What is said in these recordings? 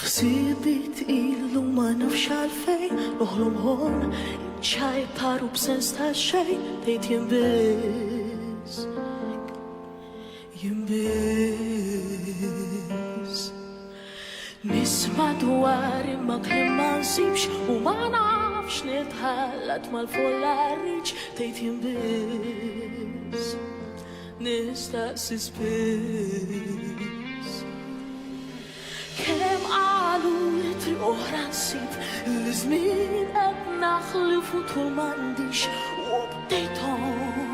Fsibit illu ma nafx għalfejn noħlom hon ċaj paru b'sens ta' xejn tgħid jinbiss nisma dwar imma kliem ma nsibx u ma nafx nitħallat mal-follarriġ tgħid jinbiss nistaqsi spiss kemm qalu li triq oħra nsib li żmien qed naħlifu tul m'għandix u bdejthom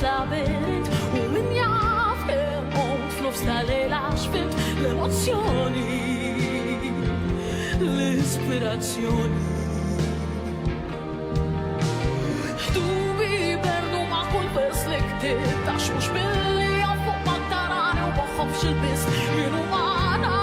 labirint u min jaf kemmont f'nofs tal-lejla xfimt l-emozzjoni l-ispirazzjoni ħdubi bernu ma' kull vers li ktib tax mux billi għafuq ma' tarani u boħħob xil-bis minu għana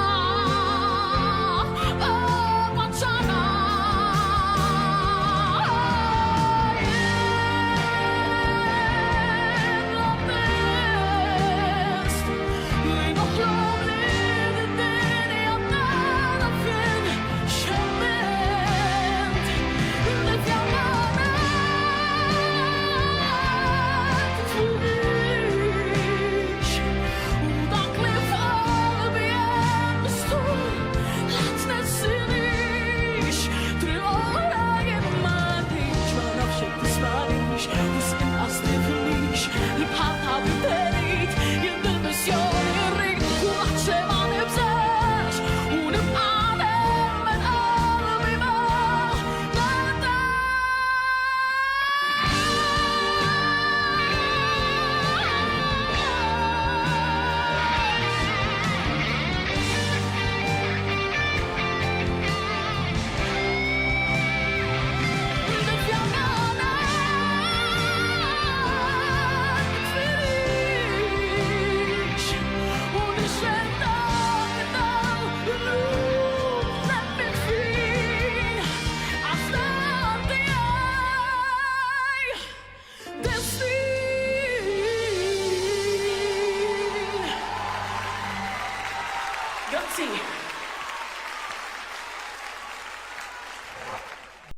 Grazie.